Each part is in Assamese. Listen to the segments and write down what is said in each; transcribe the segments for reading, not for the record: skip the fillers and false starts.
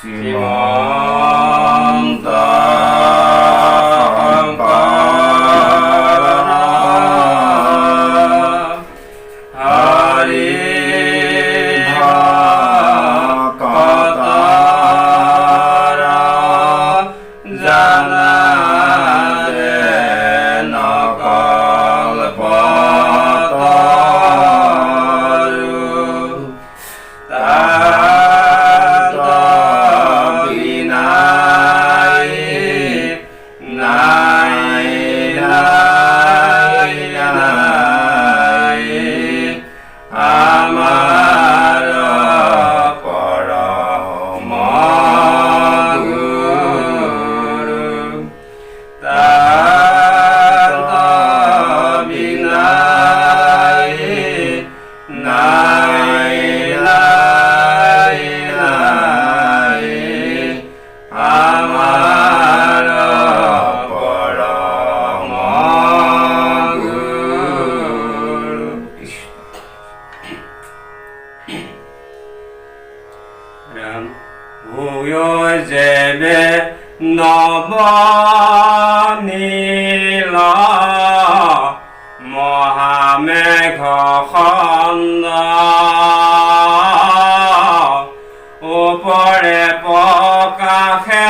শ্ৰীমন্ত নবনীলা মহামেঘ খণ্ড ওপৰে প্ৰকাশে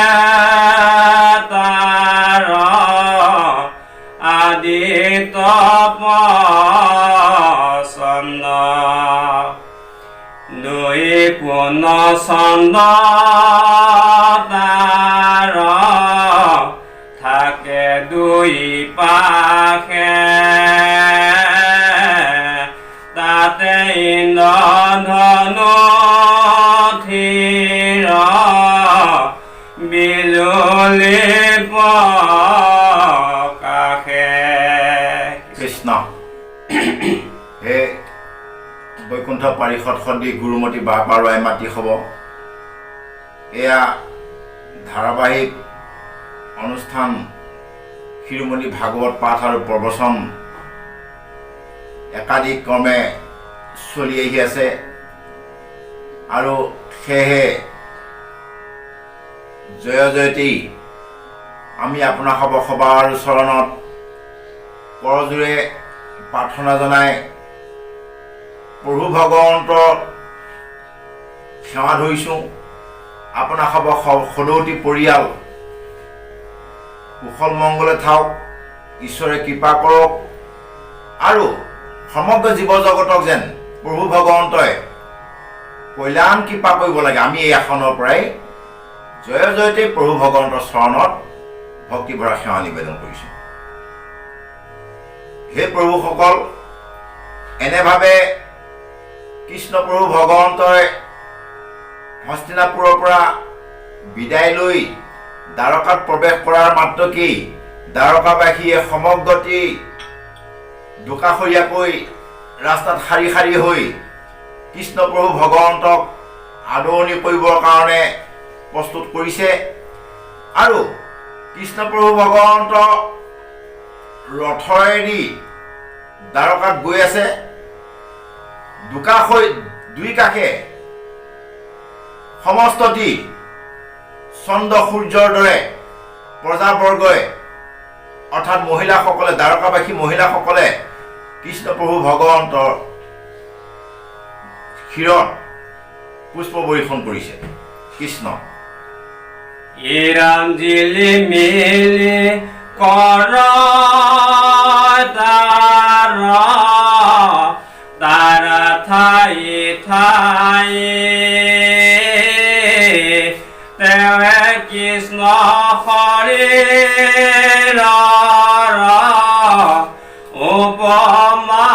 তাৰ আদিত পছন্দ দুই পূৰ্ণ ছন্দ তাৰ থাকে দুই পাশে তাতে ইন্দ্ৰধনু থিৰ বিজুলী প্ৰকাশে। কৃষ্ণ হে বৈকুণ্ঠ পাৰিষদ সদী গুৰুমতী বাৰুৱাই মাটি হ'ব। এয়া ধাৰাবাহিক অনুষ্ঠান শিৰোমণি ভাগৱত পাঠ আৰু প্ৰবচন একাধিক ক্ৰমে চলি আহি আছে আৰু সেয়েহে জয় জয়তী আমি আপোনাৰ সবাৰ চৰণত কৰজোৰে প্ৰাৰ্থনা জনাই প্ৰভু ভগৱন্তৰ সেৱা ধৰিছোঁ। আপোনাৰ সদৌতি পৰিয়াল কুশল মংগলে থাকক, ঈশ্বৰে কৃপা কৰক আৰু সমগ্ৰ জীৱ জগতক যেন প্ৰভু ভগৱন্তই কল্যাণ কৃপা কৰিব লাগে। আমি এই আসনৰ পৰাই জয় জয়তে প্ৰভু ভগৱন্তৰ চৰণত ভক্তিভৰা সেৱা নিবেদন কৰিছোঁ। হে প্ৰভুসকল, এনেভাৱে কৃষ্ণ প্ৰভু ভগৱন্তই হস্তিনাপুৰৰ পৰা বিদায় লৈ দ্বাৰকাত প্ৰৱেশ কৰাৰ মাত্ৰকেই দ্বাৰকাবাসীয়ে সমগ্ৰটি দুকাষৰীয়াকৈ ৰাস্তাত শাৰী শাৰী হৈ কৃষ্ণ প্ৰভু ভগৱন্তক আদৰণি কৰিবৰ কাৰণে প্ৰস্তুত কৰিছে আৰু কৃষ্ণ প্ৰভু ভগৱন্ত ৰথৰেদি দ্বাৰকাত গৈ আছে। দুই কাষে সমস্তটি চন্দ্ৰ সূৰ্যৰ দৰে প্ৰজাবৰ্গই অৰ্থাৎ মহিলাসকলে, দ্বাৰকাবাসী মহিলাসকলে কৃষ্ণ প্ৰভু ভগৱন্তৰ শিৰত পুষ্প বৰ্ষণ কৰিছে। কৃষ্ণ ইৰাঞ্জিলি মিলি কৰ তাৰা ঠাই ঠাই তেৱে কৃষ্ণ শৰীৰ উপমা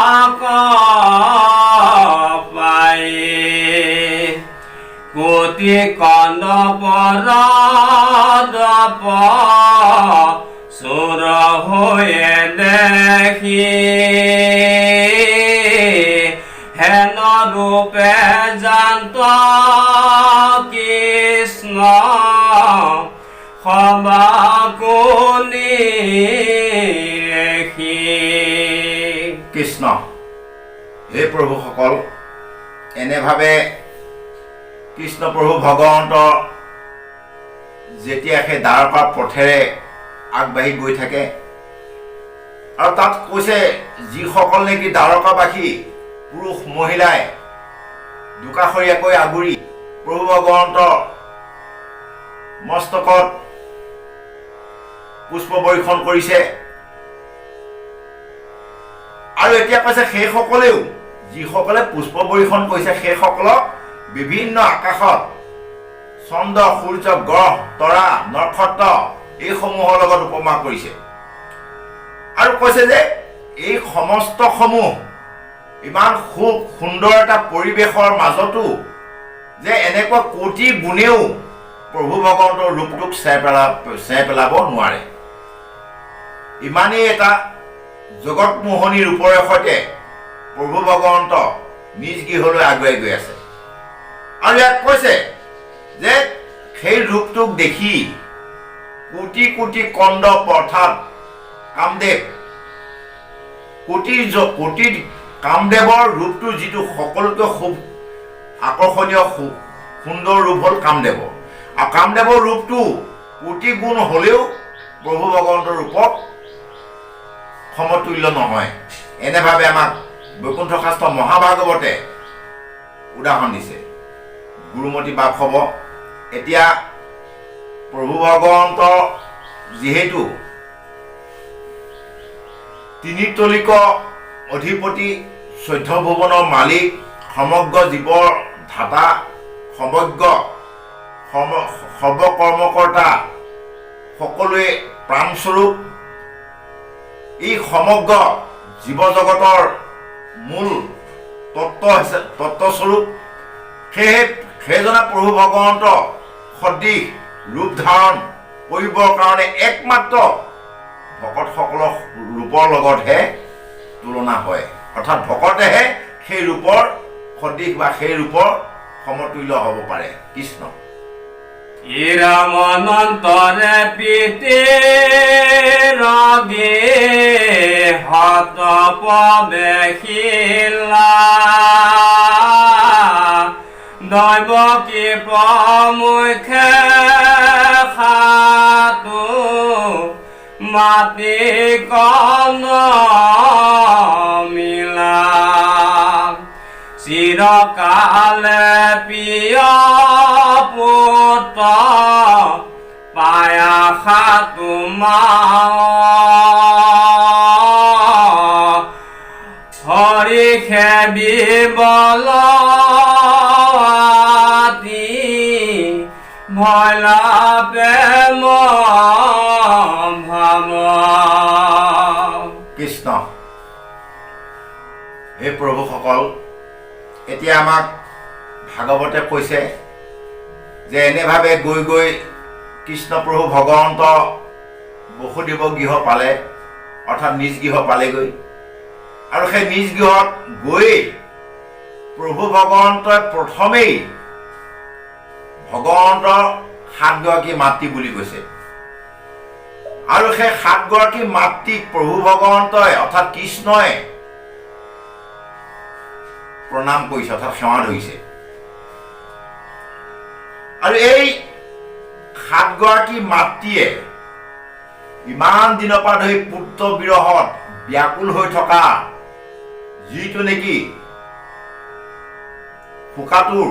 পাই কোটি কন্দ পৰদপ চোৰ হৈয়ে দেখি হেন ৰূপে জান্ত কৃষ্ণ সবাকুনি কৃষ্ণ হে প্ৰভুসকল, এনেভাৱে কৃষ্ণ প্ৰভু ভগৱন্ত যেতিয়া সেই দ্বাৰকাৰ পথেৰে আগবাঢ়ি গৈ থাকে আৰু তাত কৈছে যিসকল নেকি দ্বাৰকাবাসী পুৰুষ মহিলাই দুকাষৰীয়াকৈ আগুৰি প্ৰভু ভগৱন্তৰ মস্তকত পুষ্প বৰ্ষণ কৰিছে আৰু এতিয়া কৈছে সেইসকলেও যিসকলে পুষ্প বৰ্ষণ কৰিছে সেইসকলক বিভিন্ন আকাশত চন্দ্ৰ সূৰ্য গ্ৰহ তৰা নক্ষত্ৰ এইসমূহৰ লগত উপমা কৰিছে আৰু কৈছে যে এই সমস্তসমূহ ইমান খুব সুন্দৰ এটা পৰিৱেশৰ মাজতো যে এনেকুৱা কোটি গুণেও প্ৰভু ভগৱন্তৰ ৰূপটোক চেৰ পেলাব নোৱাৰে ইমানেই এটা জগতমোহনী ৰূপৰে সৈতে প্ৰভু ভগৱন্ত নিজ গৃহলৈ আগুৱাই গৈ আছে আৰু ইয়াত কৈছে যে সেই ৰূপটোক দেখি কোটি কোটি কণ্ড অৰ্থাৎ কামদেৱ কোটি কামদেৱৰ ৰূপটো যিটো সকলোতকৈ খুব আকৰ্ষণীয় সুন্দৰ ৰূপ হ'ল কামদেৱ আৰু কামদেৱৰ ৰূপটো কোটি গুণ হ'লেও প্ৰভু ভগৱন্তৰ ৰূপক সমতুল্য নহয় এনেভাৱে আমাক বৈকুণ্ঠ শাস্ত্ৰ মহাভাগৱতে উদাহৰণ দিছে গুৰুমতী বাসৱ এতিয়া প্ৰভু ভগৱন্ত যিহেতু তিনিতলিক অধিপতি 14 ভুৱনৰ মালিক সমগ্ৰ জীৱৰ ধাতা সমগ্ৰ সৰ্বকৰ্মকৰ্তা সকলোৱে প্ৰাণস্বৰূপ এই সমগ্ৰ জীৱ জগতৰ মূল তত্ত্বস্বৰূপ সেইজনা প্ৰভু ভগৱন্ত সদৃশ ৰূপ ধাৰণ কৰিবৰ কাৰণে একমাত্ৰ ভকতসকলৰ ৰূপৰ লগতহে তুলনা হয় অৰ্থাৎ ভকতেহে সেই ৰূপৰ সদৃশ বা সেই ৰূপৰ সমতুল্য হ'ব পাৰে কৃষ্ণ ইৰামনন্তৰে পিতে ৰগে হত পবেশিলা দৈৱকী প্ৰমুখে খাতো মাটি কন মিলা চিৰকালে প্ৰিয় পুত্ৰ পায়াসা তোমাৰ হৰি খেবিবল ভয়লা প্ৰেম ভাৱ কৃষ্ণ হে প্ৰভুসকল এতিয়া আমাক ভাগৱতে কৈছে যে এনেভাৱে গৈ গৈ কৃষ্ণ প্ৰভু ভগৱন্ত বসুদেৱ গৃহ পালে অৰ্থাৎ নিজ গৃহ পালেগৈ আৰু সেই নিজ গৃহত গৈ প্ৰভু ভগৱন্তই প্ৰথমেই ভগৱন্তৰ 7 গৰাকী মাতৃ বুলি কৈছে আৰু সেই 7 গৰাকী মাতৃক প্ৰভু ভগৱন্তই অৰ্থাৎ কৃষ্ণই প্ৰণাম কৰিছে অৰ্থাৎ সেৱা ধৰিছে আৰু এই 7 গৰাকী মাতৃয়ে ইমান দিনৰ পৰা ধৰি পুত্ৰ বিৰহত ব্যাকুল হৈ থকা যিটো নেকি শোকাতুৰ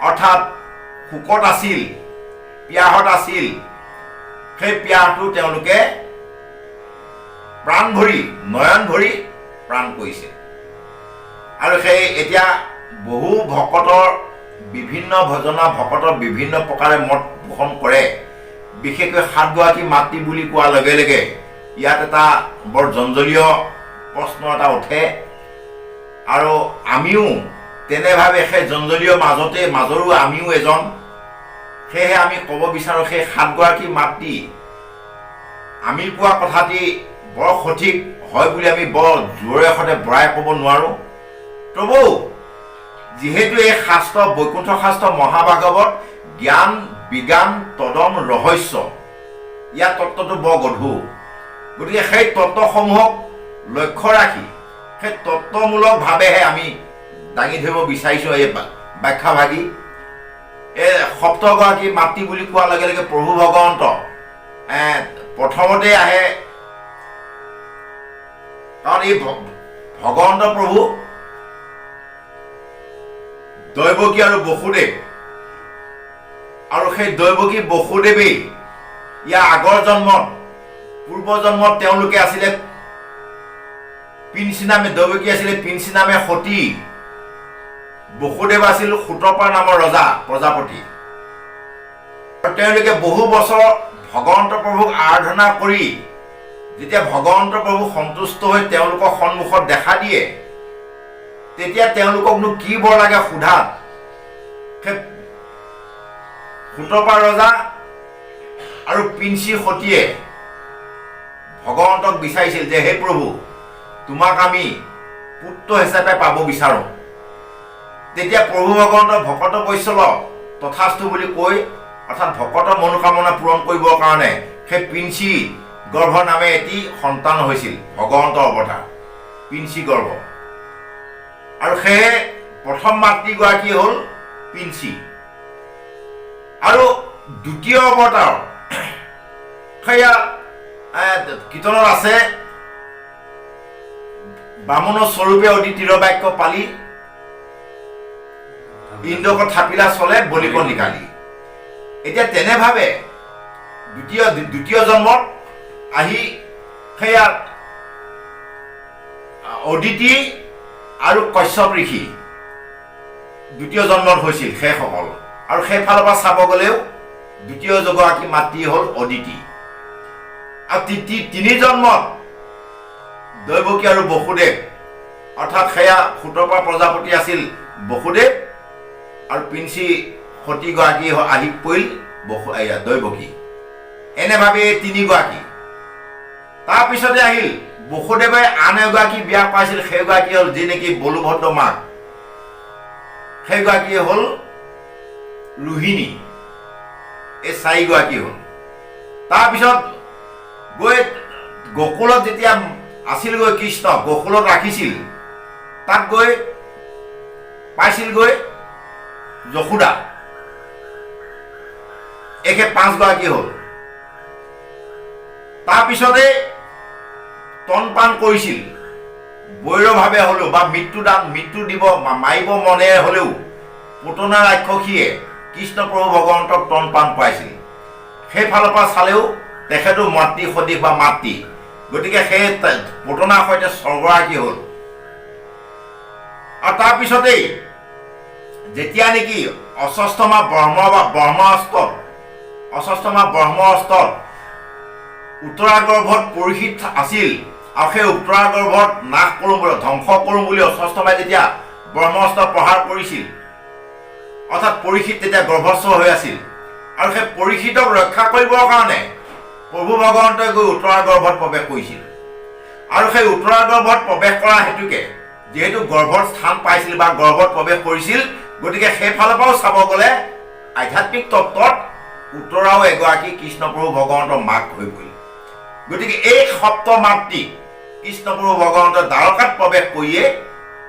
অৰ্থাৎ শোকত আছিল পিয়াহত আছিল সেই পিয়াহটো তেওঁলোকে প্ৰাণ ভৰি নয়ন ভৰি প্ৰাণ কৰিছে আৰু সেই এতিয়া বহু ভকতৰ বিভিন্ন ভজনা ভকতৰ বিভিন্ন প্ৰকাৰে মত পোষণ কৰে বিশেষকৈ 7 গৰাকী মাতৃ বুলি কোৱাৰ লগে লগে ইয়াত এটা বৰ জঞ্জলীয় প্ৰশ্ন এটা উঠে আৰু আমিও তেনেভাৱে সেই জঞ্জলীয় মাজৰো আমিও এজন সেয়েহে আমি ক'ব বিচাৰোঁ সেই 7 গৰাকী মাতৃ আমি কোৱা কথাটি বৰ সঠিক হয় বুলি আমি বৰ জোৰে সৈতে বৰাই ক'ব নোৱাৰোঁ তবু যিহেতু এই শাস্ত্ৰ বৈকুণ্ঠ শাস্ত্ৰ মহাভাগৱত জ্ঞান বিজ্ঞান তদম ৰহস্য ইয়াৰ তত্ত্বটো বৰ গধুৰ গতিকে সেই তত্ত্বসমূহক লক্ষ্য ৰাখি সেই তত্ত্বমূলকভাৱেহে আমি দাঙি ধৰিব বিচাৰিছোঁ এই ব্যাখ্যাভাগী এই সপ্তগৰাকী মাতৃ বুলি কোৱাৰ লগে লগে প্ৰভু ভগৱন্ত প্ৰথমতে আহে, কাৰণ এই ভগৱন্ত প্ৰভু দৈৱকী আৰু বসুদেৱ, আৰু সেই দৈৱকী বসুদেৱেই ইয়াৰ আগৰ জন্মত, পূৰ্ব জন্মত তেওঁলোকে আছিলে পিঞ্চি নামে, দৈৱকী আছিলে পিঞ্চি নামে সতী, বসুদেৱ আছিল সুতপা নামৰ ৰজা প্ৰজাপতি। আৰু তেওঁলোকে বহু বছৰ ভগৱন্ত প্ৰভুক আৰাধনা কৰি যেতিয়া ভগৱন্ত প্ৰভু সন্তুষ্ট হৈ তেওঁলোকৰ সন্মুখত দেখা দিয়ে, তেতিয়া তেওঁলোককনো কি বৰ লাগে সোধাত সেই সুতপা ৰজা আৰু পিঞ্চি সতীয়ে ভগৱন্তক বিচাৰিছিল যে হে প্ৰভু, তোমাক আমি পুত্ৰ হিচাপে পাব বিচাৰোঁ। তেতিয়া প্ৰভু ভগৱন্ত ভকত বৈশ্যল তথাস্তু বুলি কৈ, অৰ্থাৎ ভকতৰ মনোকামনা পূৰণ কৰিবৰ কাৰণে সেই পিঞ্চি গৰ্ভ নামে এটি সন্তান হৈছিল, ভগৱন্তৰ অৱতাৰ পিঞ্চি গৰ্ভ। আৰু সেয়ে প্ৰথম মাতৃগৰাকী হ'ল পিঞ্চি। আৰু দ্বিতীয় অৱতাৰ সেয়া কীৰ্তনত আছে, বামুণৰ স্বৰূপে অতি তিৰবাক্য পালি, ইন্দ্ৰক থাপিলা চলে বলিক নিকালি। এতিয়া তেনেভাৱে দ্বিতীয় জন্মত আহি সেয়া অদিতি আৰু কশ্যপ ঋষি দ্বিতীয় জন্মত হৈছিল সেইসকল। আৰু সেইফালৰ পৰা চাব গ'লেও দ্বিতীয় গৰাকী মাতৃ হ'ল অদিতি। আৰু তিনি জন্মত দৈৱকী আৰু বসুদেৱ, অৰ্থাৎ সেয়া সুতপা প্ৰজাপতি আছিল বসুদেৱ, আৰু পিঞ্চি সতীগৰাকী আহি পৰিল দৈৱকী। এনেভাৱে তিনিগৰাকী। তাৰপিছতে আহিল বসুদেৱে আন এগৰাকী বিয়া পাইছিল, সেইগৰাকী হ'ল যি নেকি বলুভদ্ৰ মাক, সেইগৰাকী হ'ল ৰোহিণী। এই চাৰিগৰাকী হ'ল। তাৰপিছত গৈ গকুলত যেতিয়া আছিলগৈ কৃষ্ণ, গকুলত ৰাখিছিল, তাত গৈ পাইছিলগৈ যশোদা। একে পাঁচগৰাকী হ'ল। তাৰপিছতে তনপান কৰিছিল বৈৰভাৱে হ'লেও, বা মৃত্যু দিব মাৰিব মনেৰে হ'লেও পুতনা ৰাক্ষসীয়ে কৃষ্ণ প্ৰভু ভগৱন্তক তনপান কৰাইছিল। সেইফালৰ পৰা চালেও তেখেতো মাতৃ সদৃশ বা মাতৃ, গতিকে সেই পুতনাৰ সৈতে ছগৰাকী হ'ল। আৰু তাৰপিছতেই যেতিয়া নেকি অষষ্ঠমা ব্ৰহ্মাস্ত্ৰত উত্তৰাগৰ্ভত পৰীক্ষিত আছিল, আৰু সেই উত্তৰাগৰ্ভত নাশ কৰোঁ বুলি, ধ্বংস কৰোঁ বুলি অষষ্ঠমাই যেতিয়া ব্ৰহ্মাস্ত্ৰ প্ৰহাৰ কৰিছিল, অৰ্থাৎ পৰীক্ষিত তেতিয়া গৰ্ভস্থ হৈ আছিল, আৰু সেই পৰীক্ষিতক ৰক্ষা কৰিবৰ কাৰণে প্ৰভু ভগৱন্তই গৈ উত্তৰাগৰ্ভত প্ৰৱেশ কৰিছিল। আৰু সেই উত্তৰাগৰ্ভত প্ৰৱেশ কৰা হেতুকে যিহেতু গৰ্ভত স্থান পাইছিল বা গৰ্ভত প্ৰৱেশ কৰিছিল, গতিকে সেইফালৰ পৰাও চাব গ'লে আধ্যাত্মিক তত্ত্বত উত্তৰাও এগৰাকী কৃষ্ণ প্ৰভু ভগৱন্তৰ মাক হৈ পৰিল। গতিকে এই সপ্ত মাতৃ কৃষ্ণ প্ৰভু ভগৱন্তৰ দ্বাৰকাত প্ৰৱেশ কৰিয়ে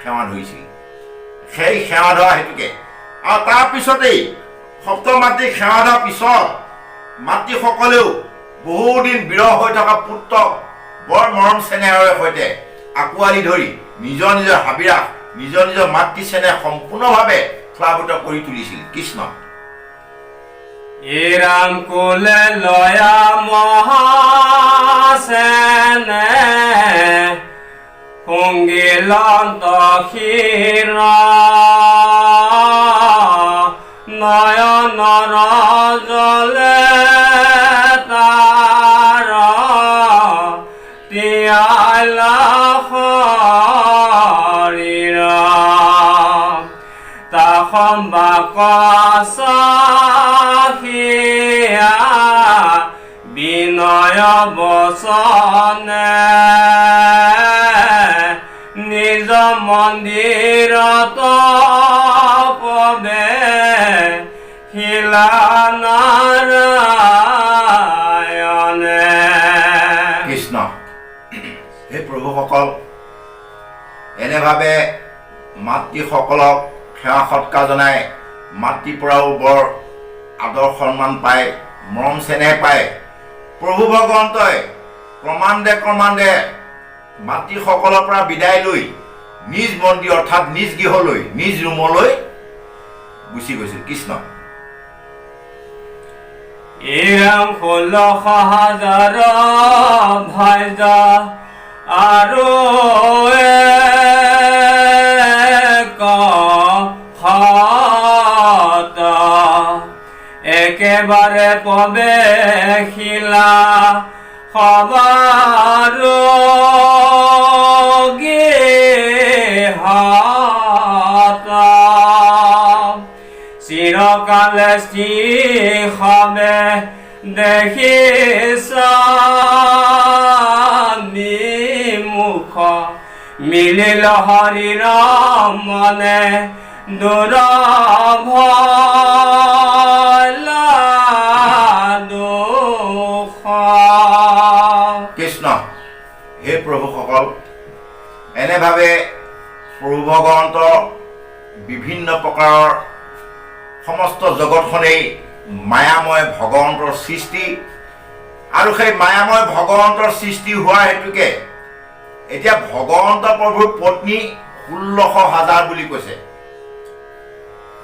সেৱা ধৰিছিল। সেই সেৱা ধৰা হেতুকে, আৰু তাৰপিছতেই সপ্ত মাতৃক সেৱা ধৰাৰ পিছত মাতৃসকলেও বহুদিন বিৰহ হৈ থকা পুত্ৰক বৰ মৰম চেনেহৰে সৈতে আঁকোৱালি ধৰি নিজৰ নিজৰ হাবিৰাস, নিজৰ মাতৃ চেনেহ সম্পূৰ্ণভাৱে প্লাৱিত কৰি তুলিছিল কৃষ্ণ। ইৰাম কোলে লয়া মহাসেনে সংগিলন্ত ক্ষীৰ নয়নৰ জলে তাৰ তিয়ালা শৰীৰ তাসম্বাকসিয়া বিনয় বচনে নিজ মন্দিৰত পবে শিলা নাৰায়ণে। কৃষ্ণ। হে প্ৰভুসকল, এনেভাৱে মাতৃসকলক সেৱা সৎকাৰ জনাই মাতৃৰ পৰাও বৰ আদৰ সন্মান পায়, মৰম চেনেহ পায়। প্ৰভু ভগৱন্তই ক্ৰমান্বয়ে মাতৃসকলৰ পৰা বিদায় লৈ নিজ মন্দিৰ অৰ্থাৎ নিজ গৃহলৈ, নিজ ৰুমলৈ গুচি গৈছিল। কৃষ্ণ। এৰম 16,000 ভাইজা আৰু এক হাত একেবাৰে প্ৰৱেশিলা সবাৰ গৃহত। চিৰকালে শ্ৰীখামে দেখিছামি মুখ মিলিল হৰিৰ মনে দুৰভলা দুখ। কৃষ্ণ। হে প্ৰভুসকল, এনেভাৱে প্ৰভু ভগৱন্ত বিভিন্ন প্ৰকাৰৰ সমস্ত জগতখনেই মায়াময় ভগৱন্তৰ সৃষ্টি, আৰু সেই মায়াময় ভগৱন্তৰ সৃষ্টি হোৱাৰ হেতুকে এতিয়া ভগৱন্ত প্ৰভুৰ পত্নী 16,000 বুলি কৈছে,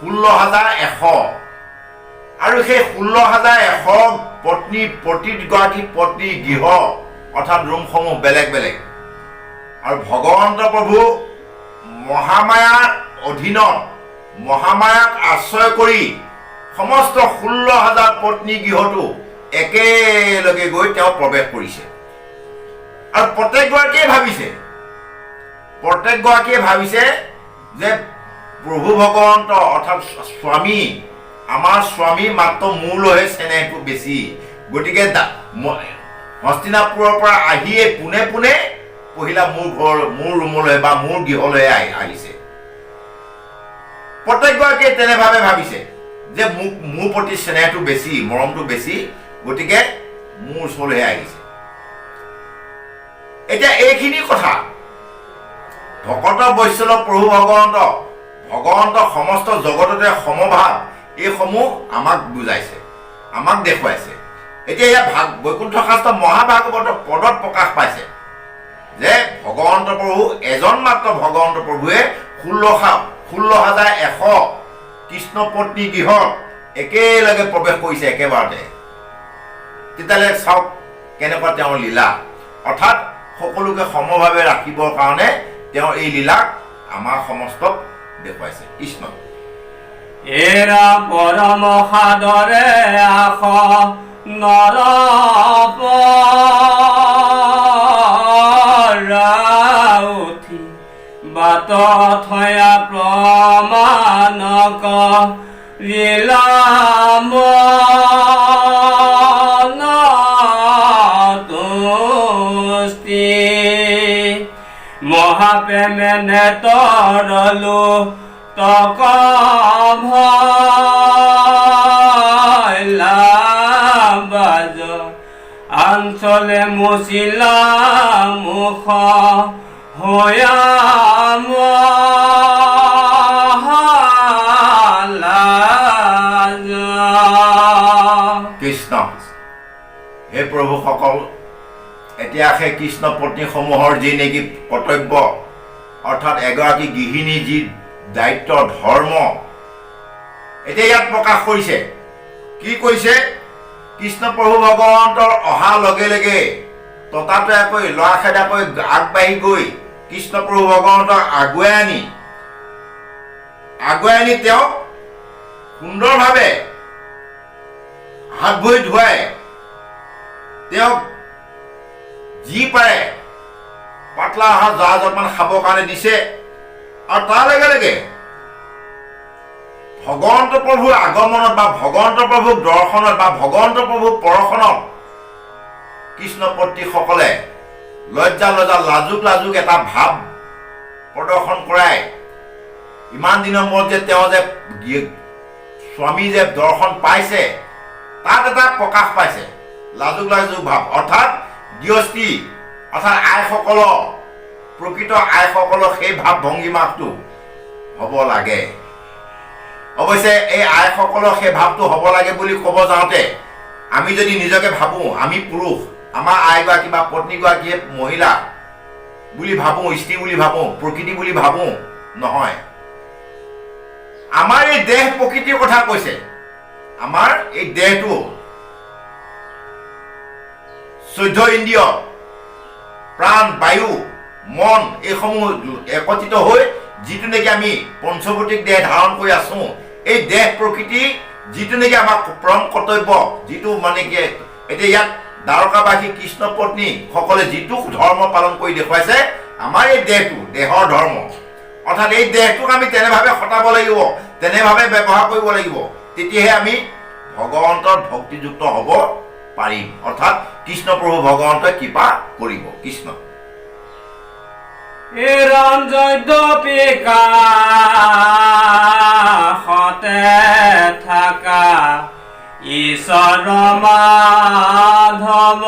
16,100। আৰু সেই 16,100 পত্নী, প্ৰতিগৰাকী পত্নী গৃহ অৰ্থাৎ ৰুমসমূহ বেলেগ বেলেগ। আৰু ভগৱন্ত প্ৰভু মহামায়াৰ অধীনত মহামায়াক আশ্ৰয় কৰি সমস্ত 16,000 পত্নী গৃহটো একেলগে গৈ তেওঁ প্ৰৱেশ কৰিছে। আৰু প্ৰত্যেকগৰাকীয়ে ভাবিছে যে প্ৰভু ভগৱন্ত অৰ্থাৎ স্বামী, আমাৰ স্বামী মাত্ৰ মোৰলৈহে চেনেহটো বেছি, গতিকে হস্তিনাপুৰৰ পৰা আহিয়ে পোনে পোনে পহিলা মোৰ ৰুমলৈ বা মোৰ গৃহলৈ আহিছে। প্ৰত্যেকগৰাকীয়ে তেনেভাৱে ভাবিছে যে মোৰ প্ৰতি চেনেহটো বেছি, মৰমটো বেছি, গতিকে মোৰ ওচৰলৈহে আহিছে। এতিয়া এইখিনি কথা ভকত বৈষ্ণৱ প্ৰভু ভগৱন্ত সমস্ত জগততে সমভাৱ, এইসমূহ আমাক বুজাইছে, আমাক দেখুৱাইছে। এতিয়া ইয়াত বৈকুণ্ঠ শাস্ত্ৰ মহাভাগৱত পদত প্ৰকাশ পাইছে যে ভগৱন্ত প্ৰভু এজন মাত্ৰ ভগৱন্ত প্ৰভুৱে 16,100 কৃষ্ণ পত্নী গৃহত একেলগে প্ৰৱেশ কৰিছে একেবাৰতে। তেতিয়াহ'লে চাওক কেনেকুৱা তেওঁৰ লীলা, অৰ্থাৎ সকলোকে সমভাৱে ৰাখিবৰ কাৰণে তেওঁ এই লীলাক আমাৰ সমস্তক দেখুৱাইছে। কৃষ্ণ। এৰা পৰম সাদৰে আস নৰপি বাট থয়া প্ৰমাণক লীলাম তুষ্টি মহাপ্ৰেমে নেতৰলো তক ভয়লা বাজ অঞ্চলে মুচিলা মুখ হয়াম কৃষ্ণ। হে প্ৰভুসকল, এতিয়া সেই কৃষ্ণ পত্নীসমূহৰ যি নেকি কৰ্তব্য, অৰ্থাৎ এগৰাকী গৃহিণী যি দায়িত্ব ধৰ্ম, এতিয়া ইয়াত প্ৰকাশ কৰিছে। কি কৈছে? কৃষ্ণ প্ৰভু ভগৱন্তৰ অহাৰ লগে লগে ততাতৈয়াকৈ লৰাখেদাকৈ আগবাঢ়ি গৈ কৃষ্ণ প্ৰভু ভগৱন্তক আগুৱাই আনি তেওঁক সুন্দৰভাৱে হাত ভৰি ধুৱাই তেওঁক যি পাৰে পাতলা আহাৰ জা জলপান খাবৰ কাৰণে দিছে। আৰু তাৰ লগে লগে ভগৱন্ত প্ৰভুৰ আগমনত বা ভগৱন্ত প্ৰভুক দৰ্শনত বা ভগৱন্ত প্ৰভুৰ পৰশনত কৃষ্ণ পত্নীসকলে লজ্জা লাজুক এটা ভাৱ প্ৰদৰ্শন কৰাই ইমান দিনৰ মূৰত যে তেওঁ যে স্বামী যে দৰ্শন পাইছে তাত এটা প্ৰকাশ পাইছে লাজুক ভাৱ, অৰ্থাৎ গৃহস্থী অৰ্থাৎ আইসকলৰ প্ৰকৃত আইসকলৰ সেই ভাৱ ভংগীমাটো হ'ব লাগে। অৱশ্যে এই আইসকলৰ সেই ভাৱটো হ'ব লাগে বুলি ক'ব যাওঁতে আমি যদি নিজকে ভাবোঁ আমি পুৰুষ, আমাৰ আইগৰাকী বা পত্নীগৰাকীয়ে মহিলা বুলি ভাবোঁ, স্ত্ৰী বুলি ভাবোঁ, প্ৰকৃতি বুলি ভাবোঁ, নহয়। আমাৰ এই দেহ প্ৰকৃতিৰ কথা কৈছে। আমাৰ এই দেহটো 14 ইন্দ্ৰিয়, প্ৰাণ, বায়ু, মন এইসমূহ একত্ৰিত হৈ যিটো নেকি আমি পঞ্চভৌতিক দেহ ধাৰণ কৰি আছো, এই দেহ প্ৰকৃতি যিটো নেকি আমাৰ পৰম কৰ্তব্য, যিটো মানে কি এতিয়া ইয়াত দ্বাৰকাবাসী কৃষ্ণ পত্নী সকলে যিটো ধৰ্ম পালন কৰি দেখুৱাইছে, আমাৰ এই দেহটো দেহৰ ধৰ্ম, অৰ্থাৎ এই দেহটোক আমি তেনেভাৱে খটাব লাগিব, তেনেভাৱে ব্যৱহাৰ কৰিব লাগিব, তেতিয়াহে আমি ভগৱন্তৰ ভক্তিযুক্ত হ'ব পাৰিম, অৰ্থাৎ কৃষ্ণ প্ৰভু ভগৱন্তই কৃপা কৰিব। কৃষ্ণ ৰঞ্জয়দপি কাষতে থাকা ঈশ্বৰ মাধৱ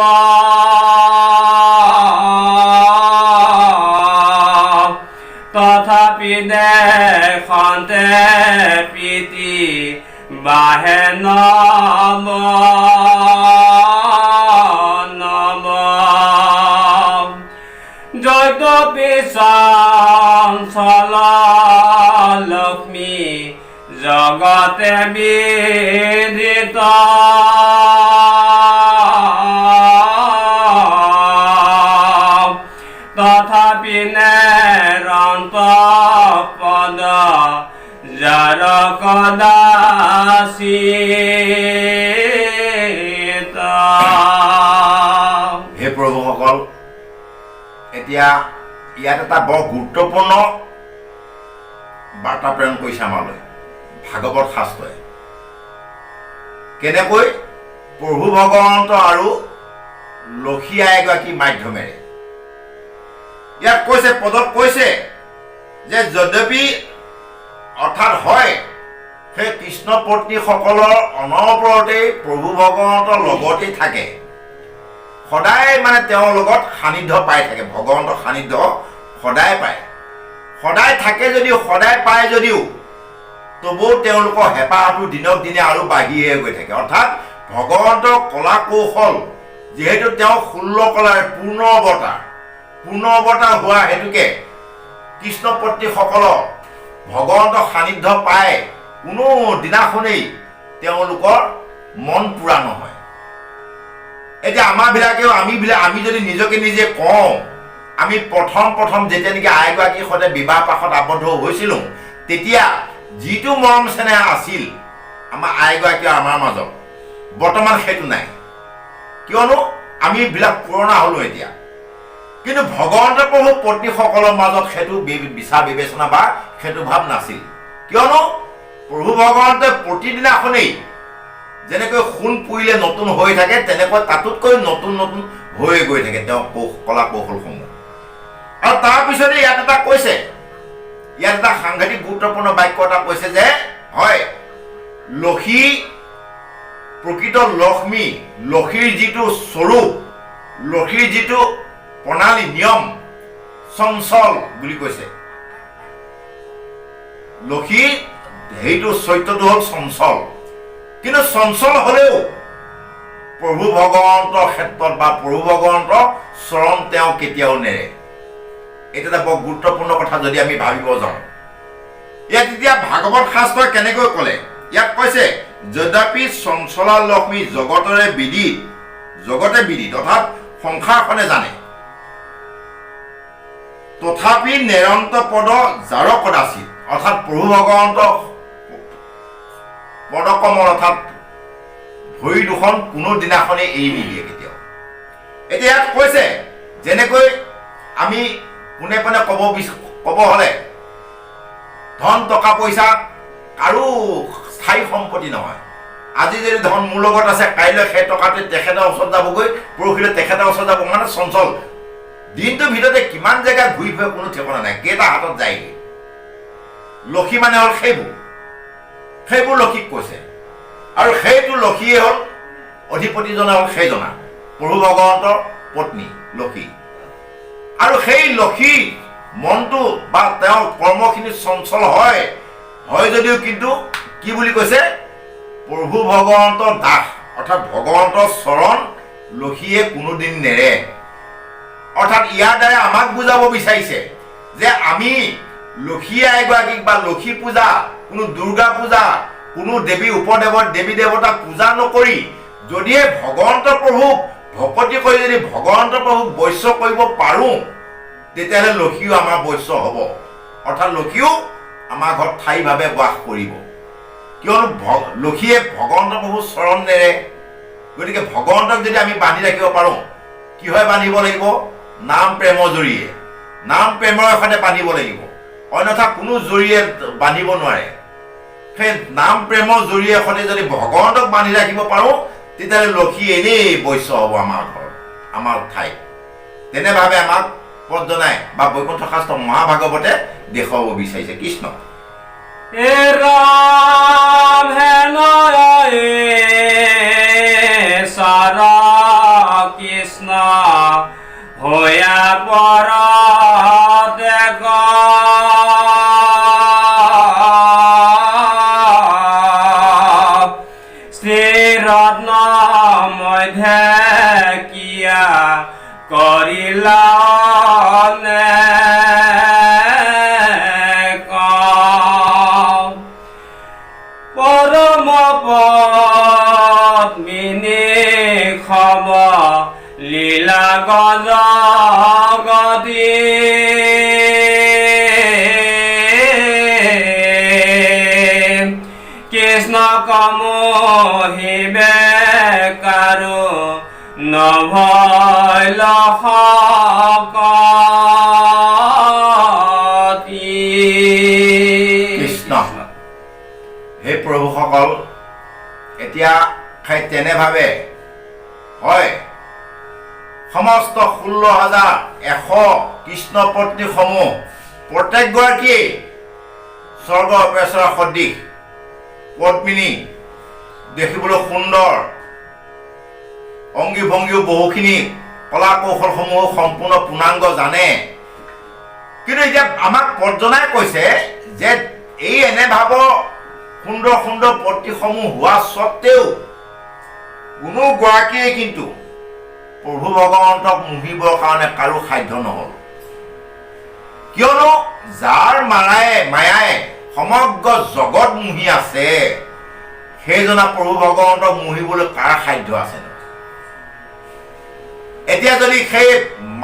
তথাপি দেখন্তে প্ৰীতি বাহে নব নব যদ্যপি চঞ্চল লক্ষ্মী জগতে বিদিত তথাপি নেৰন্ত পদ যাৰ কদাচিত। হে প্ৰভুসকল, এতিয়া ইয়াত এটা বৰ গুৰুত্বপূৰ্ণ বাৰ্তা প্ৰেৰণ কৰিছে আমালৈ ভাগৱত শাস্ত্ৰই। কেনেকৈ প্ৰভু ভগৱন্ত আৰু লক্ষী আইগৰাকীৰ মাধ্যমেৰে ইয়াত কৈছে, পদত কৈছে যে যদ্যপি অৰ্থাৎ হয় সেই কৃষ্ণ পত্নীসকলৰ অনবৰতেই প্ৰভু ভগৱন্তৰ লগতেই থাকে, সদায় মানে তেওঁৰ লগত সান্নিধ্য পাই থাকে, ভগৱন্তৰ সান্নিধ্য সদায় পায়, সদায় থাকে যদিও, সদায় পায় যদিও তবুও তেওঁলোকৰ হেঁপাহটো দিনক দিনে আৰু বাঢ়িয়ে গৈ থাকে। অৰ্থাৎ ভগৱন্তৰ কলা কৌশল যিহেতু তেওঁ 16 কলাৰ পূৰ্ণ অৱতাৰ হোৱা হেতুকে কৃষ্ণ পত্নীসকলক ভগৱন্তৰ সান্নিধ্য পায় কোনো দিনাখনেই তেওঁলোকৰ মন পূৰা নহয়। এতিয়া আমাৰবিলাকেও আমি যদি নিজকে নিজে কওঁ, আমি প্ৰথম যেতিয়া নেকি আইগৰাকীৰ সৈতে বিবাহ পাশত আবদ্ধ হৈছিলোঁ, তেতিয়া যিটো মৰম চেনেহ আছিল আমাৰ আইগৰাকী আমাৰ মাজত, বৰ্তমান সেইটো নাই, কিয়নো আমিবিলাক পুৰণা হ'লো এতিয়া। কিন্তু ভগৱন্ত প্ৰভু পত্নীসকলৰ মাজত সেইটো বিচাৰ বিবেচনা বা সেইটো ভাৱ নাছিল, কিয়নো প্ৰভু ভগৱন্তই প্ৰতিদিনাখনেই যেনেকৈ সোণ পুৰিলে নতুন হৈ থাকে, তেনেকৈ তাতোতকৈ নতুন হৈ গৈ থাকে তেওঁ কলা কৌশলসমূহ। আৰু তাৰপিছতে ইয়াত এটা কৈছে, ইয়াত এটা সাংঘাতিক গুৰুত্বপূৰ্ণ বাক্য এটা কৈছে যে হয় লক্ষী, প্ৰকৃত লক্ষ্মী, লক্ষীৰ যিটো স্বৰূপ, লক্ষীৰ যিটো প্ৰণালী নিয়ম চঞ্চল বুলি কৈছে। লক্ষী সেইটো চৰিত্ৰটো হ'ল চঞ্চল, কিন্তু চঞ্চল হ'লেও প্ৰভু ভগৱন্তৰ ক্ষেত্ৰত বা প্ৰভু ভগৱন্তৰ চৰণ তেওঁ কেতিয়াও নেৰে। এইটো এটা বৰ গুৰুত্বপূৰ্ণ কথা যদি আমি ভাবিব যাওঁ। ইয়াত এতিয়া ভাগৱত শাস্ত্ৰই কেনেকৈ ক'লে, ইয়াত কৈছে যদ্যপি চঞ্চলা লক্ষ্মী জগতে বিদিত অৰ্থাৎ সংসাৰখনে জানে, তথাপি নেৰন্ত পদ যাৰ কদাচিত, অৰ্থাৎ প্ৰভু ভগৱন্ত পদকমল অৰ্থাৎ ভৰি দুখন কোনো দিনাখনেই এৰি নিদিয়ে কেতিয়াও। এতিয়া ইয়াত কৈছে যেনেকৈ আমি পোনে পোনে ক'ব হ'লে ধন টকা পইচা কাৰো স্থায়ী সম্পত্তি নহয়। আজি যদি ধন মোৰ লগত আছে, কাইলৈ সেই টকাটো তেখেতৰ ওচৰত যাবগৈ, পৰহিলৈ তেখেতৰ ওচৰত যাব, মানে চঞ্চল। দিনটোৰ ভিতৰতে কিমান জেগা ঘূৰি ফুৰে কোনো ঠিকনা নাই, কেইটা হাতত যায়গৈ। লক্ষী মানে হ'ল সেইবোৰ লক্ষীক কৈছে, আৰু সেইটো লক্ষীয়ে হ'ল অধিপতিজনে হ'ল সেইজনা প্ৰভু ভগৱন্তৰ পত্নী লক্ষী। আৰু সেই লক্ষী মনটো বা তেওঁৰ কৰ্মখিনি চঞ্চল হয় যদিও কিন্তু কি বুলি কৈছে? প্ৰভু ভগৱন্তৰ দাস অৰ্থাৎ ভগৱন্তৰ চৰণ লক্ষীয়ে কোনোদিন নেৰে। অৰ্থাৎ ইয়াৰ দ্বাৰা আমাক বুজাব বিচাৰিছে যে আমি লক্ষী আইগৰাকীক বা লক্ষী পূজা, কোনো দুৰ্গা পূজা, কোনো দেৱী উপদেৱৰ দেৱী দেৱতাক পূজা নকৰি যদিহে ভগৱন্ত প্ৰভুক ভকতি কৰি যদি ভগৱন্ত প্ৰভুক বৈশ্য কৰিব পাৰোঁ, তেতিয়াহ'লে লক্ষীও আমাৰ বৈশ্য হ'ব। অৰ্থাৎ লক্ষীও আমাৰ ঘৰত ঠাইভাৱে বাস কৰিব। কিয়নো লক্ষীয়ে ভগৱন্ত প্ৰভুৰ চৰণ নেৰে। গতিকে ভগৱন্তক যদি আমি বান্ধি ৰাখিব পাৰোঁ, কিহৰে বান্ধিব লাগিব? নাম প্ৰেমৰ জৰিয়ে, নাম প্ৰেমৰ সৈতে বান্ধিব লাগিব। অন্যথা কোনো জৰিয়ে বান্ধিব নোৱাৰে। সেই নাম প্ৰেমৰ জৰিয়ে সৈতে যদি ভগৱন্তক বান্ধি ৰাখিব পাৰোঁ, তেতিয়াহ'লে লক্ষী এনেই বৈশ্য হ'ব আমাৰ ঘৰত, আমাৰ ঠাইত। তেনেভাৱে আমাক পদ জনাই বা বৈকুণ্ঠ শাস্ত্ৰ মহাভাগৱতে দেখুৱাব বিচাৰিছে কৃষ্ণ। হে ৰাম হে নয় সাৰা কৃষ্ণ হয়া পৰ দেগ শ্ৰীৰত্ন মধ্যে কিয়া কৰিলা পৰম পদ্মিনী খম লীলা গজগতি কৃষ্ণ কমোহিবে কাৰো নভৈল শকতি। কৃষ্ণ। হে প্ৰভুসকল, এতিয়া তেনেভাৱে হয় সমস্ত 16,100 কৃষ্ণ পত্নীসমূহ প্ৰত্যেকগৰাকীয়ে স্বৰ্গ অপেশ্বৰা সদৃশ পদ্মিনী, দেখিবলৈ সুন্দৰ, অংগী ভংগীও বহুখিনি, কলা কৌশলসমূহ সম্পূৰ্ণ পূৰ্ণাংগ জানে। কিন্তু এতিয়া আমাক পৰ্জনাই কৈছে যে এই এনে ভাৱ সুন্দৰ সুন্দৰ পত্নীসমূহ হোৱা স্বত্তেও কোনো গৰাকীয়ে কিন্তু প্ৰভু ভগৱন্তক মোহিবৰ কাৰণে কাৰো সাধ্য নহ'ল। কিয়নো যাৰ মায়াই সমগ্ৰ জগত মোহি আছে, সেইজনা প্ৰভু ভগৱন্তক মোহিবলৈ কাৰ সাধ্য আছে? এতিয়া যদি সেই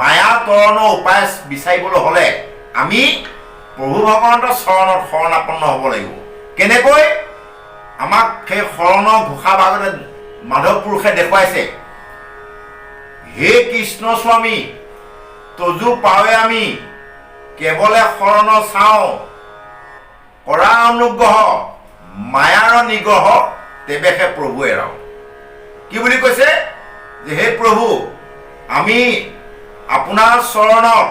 মায়া তৰণৰ উপায় বিচাৰিবলৈ হ'লে আমি প্ৰভু ভগৱন্তৰ চৰণত শৰণাপন্ন হ'ব লাগিব। কেনেকৈ? আমাক সেই শৰণৰ ঘোষা ভাগতে মাধৱ পুৰুষে দেখুৱাইছে, হে কৃষ্ণ স্বামী তজু পাৱে আমি কেৱলে শৰণ চাওঁ, কৰা অনুগ্ৰহ মায়াৰ নিগ্ৰহ তেৱেহে প্ৰভু এৰাও। কি বুলি কৈছে? যে হে প্ৰভু, আমি আপোনাৰ চৰণত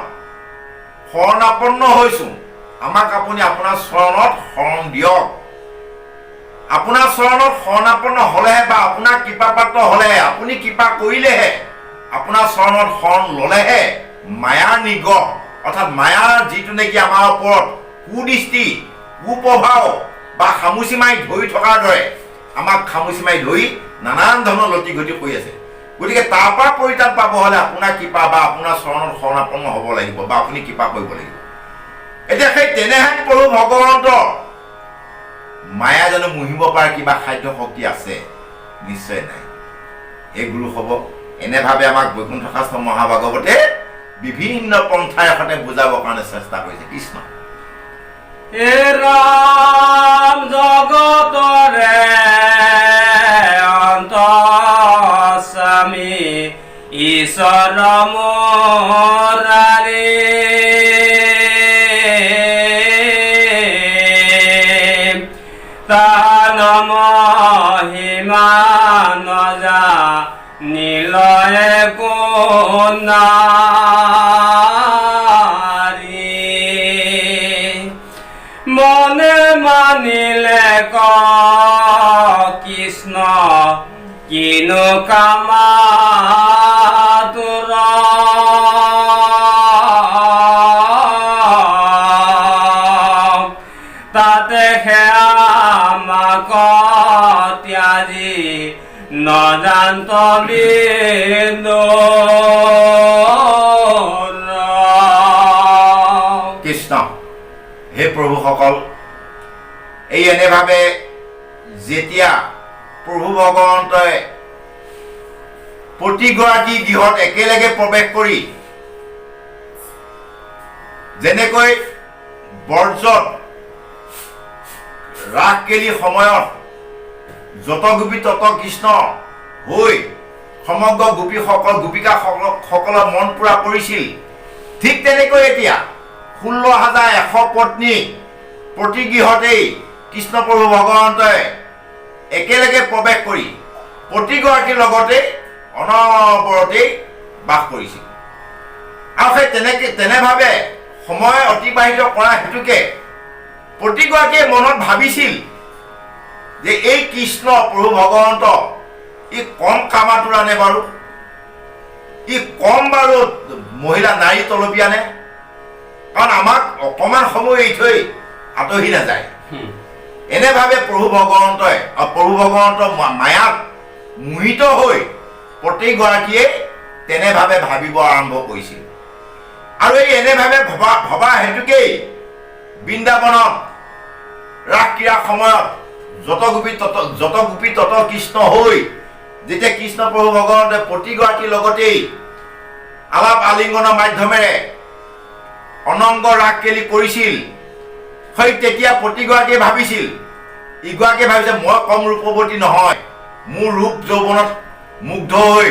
শৰণাপন্ন হৈছোঁ, আমাক আপুনি আপোনাৰ চৰণত শৰণ দিয়ক। আপোনাৰ চৰণত শৰণাপন্ন হ'লেহে বা আপোনাৰ কৃপাপাত্ৰ হ'লেহে, আপুনি কৃপা কৰিলেহে, আপোনাৰ চৰণত শৰণ ল'লেহে মায়াৰ নিগ্ৰহ অৰ্থাৎ মায়াৰ যিটো নেকি আমাৰ ওপৰত কুদৃষ্টি কুপ্ৰভাৱ বা খামুচি মাৰি ধৰি থকাৰ দৰে আমাক খামুচি মাৰি ধৰি নানান ধৰণৰ লতি ঘটি কৰি আছে। গতিকে তাৰ পৰা পৰিত্ৰাণ পাব হ'লে আপোনাৰ কৃপা বা আপোনাৰ চৰণত শৰণাপন্ন হ'ব লাগিব বা আপুনি কৃপা কৰিব লাগিব। এতিয়া সেই তেনেহেন প্ৰভু ভগৱন্ত মায়া জানো মুহিব পাৰে কিবা খাদ্য শক্তি আছে? নিশ্চয় নাই। এই গুৰু হ'ব এনেভাৱে আমাক বৈকুণ্ঠ শাস্ত্ৰ মহাভাগৱতে বিভিন্ন পন্থাৰ সৈতে বুজাবৰ কাৰণে চেষ্টা কৰিছে কৃষ্ণ। হে ৰাম জগতৰে অন্তস্বামী ঈশ্বৰ মুৰাৰী তানম হিমা নজা নীলয়ে কোনাৰী মনে মানিলে ক কৃষ্ণ কিনো কামা তোৰ তাতে সেয়া মাখ ত্যাজি নজান্ত বিন্দু কৃষ্ণ। হে প্ৰভুসকল, এই এনেভাৱে যেতিয়া প্ৰভু ভগৱন্তই প্ৰতিগৰাকী গৃহত একেলগে প্ৰৱেশ কৰি যেনেকৈ বৰ্জত ৰাসকেলি সময়ত যত গোপী তত কৃষ্ণ হৈ সমগ্ৰ গোপিকাসকলৰ মন পূৰা কৰিছিল, ঠিক তেনেকৈ এতিয়া 16,100 পত্নী প্ৰতি গৃহতেই কৃষ্ণ প্ৰভু ভগৱন্তই একেলগে প্ৰৱেশ কৰি প্ৰতিগৰাকীৰ লগতে অনবৰতেই বাস কৰিছিল। আৰু সেই তেনেভাৱে সময় অতিবাহিত কৰা হেতুকে প্ৰতিগৰাকীয়ে মনত ভাবিছিল যে এই কৃষ্ণ প্ৰভু ভগৱন্ত ই কম কামাতুৰা নে বাৰু, ই কম বাৰু মহিলা নাৰী তলপীয়া নে? কাৰণ আমাক অকণমান সময় এৰি থৈ আঁতৰি নাযায়। এনেভাৱে প্ৰভু ভগৱন্ত মায়াত মোহিত হৈ প্ৰতিগৰাকীয়ে তেনেভাৱে ভাবিব আৰম্ভ কৰিছিল। আৰু এই এনেভাৱে ভবা হেতুকেই বৃন্দাবনত ৰাসক্ৰীড়া সময়ত যত গোপী তত কৃষ্ণ হৈ যেতিয়া কৃষ্ণ প্ৰভু ভগৱন্তে প্ৰতিগৰাকীৰ লগতেই আলাপ আলিংগনৰ মাধ্যমেৰে অনংগ ৰাসকেলি কৰিছিল, সেই তেতিয়া প্ৰতিগৰাকীয়ে ভাবিছিল, ইগৰাকীয়ে ভাবিছে মই কম ৰূপৱতী নহয়, মোৰ ৰূপ যৌৱনত মুগ্ধ হৈ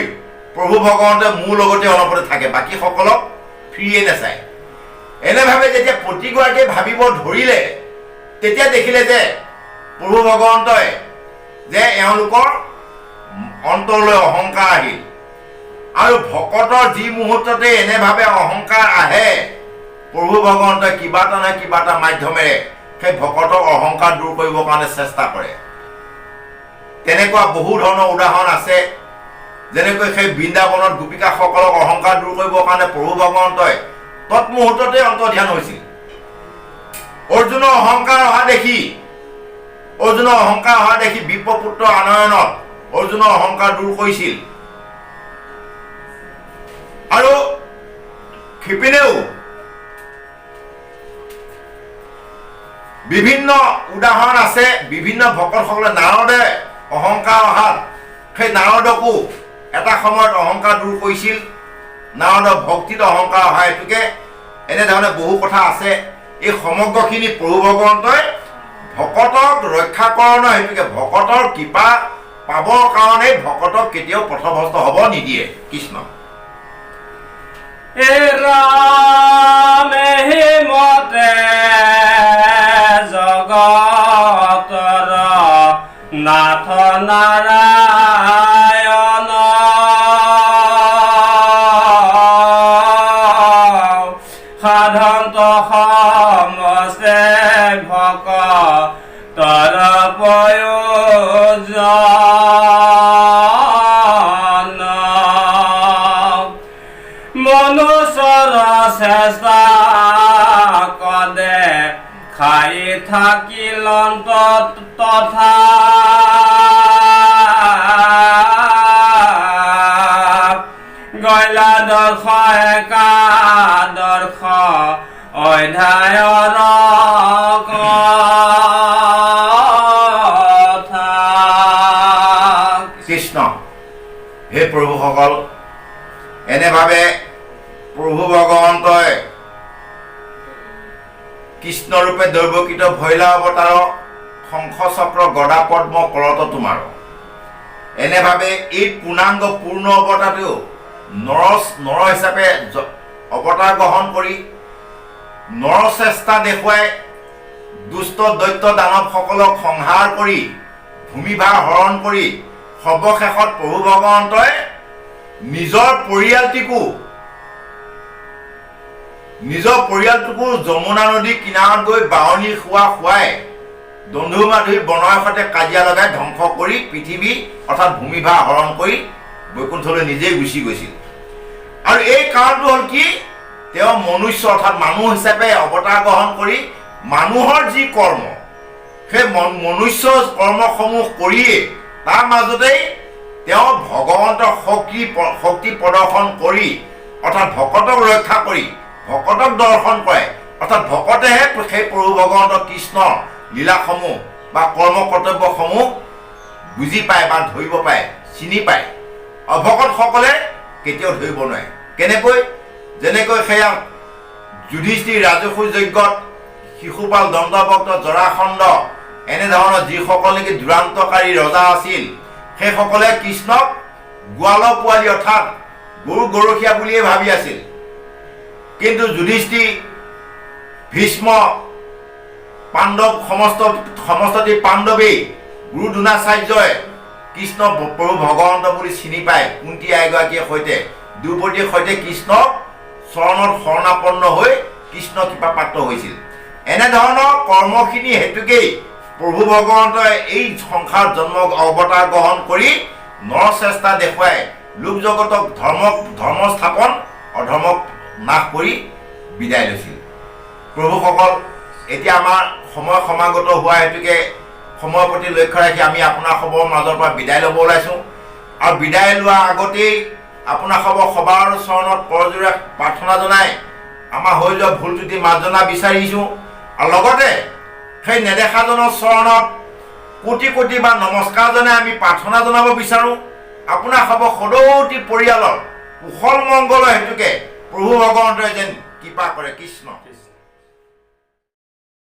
প্ৰভু ভগৱন্তে মোৰ লগতে অনবৰতে থাকে, বাকীসকলক ফ্ৰীয়ে নাচায়। এনেভাৱে যেতিয়া প্ৰতিগৰাকীয়ে ভাবিব ধৰিলে, তেতিয়া দেখিলে যে প্ৰভু ভগৱন্তই যে এওঁলোকৰ অন্তৰলৈ অহংকাৰ আহিল। আৰু ভকতৰ যি মুহূৰ্ততে এনেভাৱে অহংকাৰ আহে, প্ৰভু ভগৱন্তই কিবা এটা নহয় কিবা এটা মাধ্যমেৰে সেই ভকতৰ অহংকাৰ দূৰ কৰিবৰ কাৰণে চেষ্টা কৰে। তেনেকুৱা বহু ধৰণৰ উদাহৰণ আছে, যেনেকৈ সেই বৃন্দাবনত গোপিকাসকলক অহংকাৰ দূৰ কৰিবৰ কাৰণে প্ৰভু ভগৱন্তই তৎমুহূৰ্ততে অন্তৰ্ধান হৈছিল। অৰ্জুনৰ অহংকাৰ অহা দেখি বিপ্ৰপুত্ৰ আনয়নত অৰ্জুনৰ অহংকাৰ দূৰ কৰিছিল। আৰু ক্ষিপিনেও বিভিন্ন উদাহৰণ আছে, বিভিন্ন ভকতসকলে নাৰদে অহংকাৰ অহাত সেই নাৰদকো এটা সময়ত অহংকাৰ দূৰ কৰিছিল। নাৰদৰ ভক্তিত অহংকাৰ অহা হেতুকে এনেধৰণে বহু কথা আছে। এই সমগ্ৰখিনি প্ৰভু ভগৱন্তই ভকতক ৰক্ষাকৰণৰ হেতুকে, ভকতৰ কৃপা পাবৰ কাৰণে ভকতক কেতিয়াও পথভ্ৰষ্ট হ'ব নিদিয়ে কৃষ্ণ। মতে জগতৰ নাথ নাৰায়ণ সাধন্ত সমস্তে ভকতৰ প্ৰয়োজন মনুষ্যৰ চেষ্টা কদে খাই থাকিলন্ত তথা গইলা দৰ্শ একাদৰ্শ অধ্যায়ৰ কথা। কৃষ্ণ। হে প্ৰভুসকল, এনেভাৱে প্ৰভু ভগৱন্তই কৃষ্ণৰূপে দৈৱকৃত ভৈলা অৱতাৰ শংখ চক্ৰ গদা পদ্ম কৰত তোমাৰ, এনেভাৱে এই পূৰ্ণাংগ পূৰ্ণ অৱতাৰটো নৰ হিচাপে অৱতাৰ গ্ৰহণ কৰি নৰচেষ্টা দেখুৱাই দুষ্ট দৈত্য দানৱসকলক সংহাৰ কৰি ভূমিভাৰ হৰণ কৰি সৰ্বশেষত প্ৰভু ভগৱন্তই নিজৰ পৰিয়ালটোকো যমুনা নদী কিনাৰত গৈ বাৱনী খুৱাই দন্ধু মাধুৰী বনয়ৰ সৈতে কাজিয়া লগাই ধ্বংস কৰি পৃথিৱী অৰ্থাৎ ভূমিভাৰ হৰণ কৰি বৈকুণ্ঠলৈ নিজেই গুচি গৈছিল। আৰু এই কাৰণটো হ'ল কি, তেওঁ মনুষ্য অৰ্থাৎ মানুহ হিচাপে অৱতাৰ গ্ৰহণ কৰি মানুহৰ যি কৰ্ম সেই মনুষ্য কৰ্মসমূহ কৰিয়ে তাৰ মাজতেই তেওঁ ভগৱন্তৰ শক্তি প্ৰদৰ্শন কৰি অৰ্থাৎ ভকতক ৰক্ষা কৰি ভকতক দৰ্শন কৰে অৰ্থাৎ ভকতেহে সেই প্ৰভু ভগৱন্ত কৃষ্ণৰ লীলাসমূহ বা কৰ্ম কৰ্তব্যসমূহ বুজি পায় বা ধৰিব পাৰে চিনি পায় অভকতসকলে কেতিয়াও ধৰিব নোৱাৰে কেনেকৈ যেনেকৈ সেয়া যুধিষ্ঠিৰ ৰাজসূয় যজ্ঞত শিশুপাল দণ্ডভক্ত জৰাসন্ধ এনেধৰণৰ যিসকল নেকি দুৰান্তকাৰী ৰজা আছিল সেইসকলে কৃষ্ণক গোৱালৰ পোৱালি অৰ্থাৎ গৰু গৰখীয়া বুলিয়ে ভাবি আছিল কিন্তু যুধিষ্ঠিৰ ভীষ্ম পাণ্ডৱ সমস্তটি পাণ্ডৱেই গুৰু দ্ৰোণাচাৰ্যই কৃষ্ণ প্ৰভু ভগৱন্ত বুলি চিনি পায় কুন্তি আইগৰাকীৰ সৈতে দ্ৰৌপদীৰ সৈতে কৃষ্ণক চৰণত শৰণাপন্ন হৈ কৃষ্ণ কৃপা প্ৰাপ্ত হৈছিল এনেধৰণৰ কৰ্মখিনি হেতুকেই প্ৰভু ভগৱন্তই এই সংসাৰ জন্ম অৱতাৰ গ্ৰহণ কৰি নৰচেষ্টা দেখুৱাই লোক জগতক ধৰ্ম স্থাপন অধৰ্মক নাশ কৰি বিদায় লৈছিল প্ৰভুসকল এতিয়া আমাৰ সময় সমাগত হোৱা হেতুকে সময়ৰ প্ৰতি লক্ষ্য ৰাখি আমি আপোনাৰ খবৰ মাজৰ পৰা বিদায় ল'ব ওলাইছোঁ আৰু বিদায় লোৱাৰ আগতেই আপোনাৰ সবাৰ চৰণত কৰজোৰে প্ৰাৰ্থনা জনাই আমাৰ হৈ যোৱা ভুল ত্ৰুটি মাৰ্জনা বিচাৰিছোঁ আৰু লগতে সেই নেদেখাজনৰ চৰণত কোটি কোটি বা নমস্কাৰ জনাই আমি প্ৰাৰ্থনা জনাব বিচাৰোঁ আপোনাৰ সদৌতি পৰিয়ালৰ কুশল মংগলৰ হেতুকে প্ৰভু ভগৱন্তই যেন কৃপা কৰে কৃষ্ণ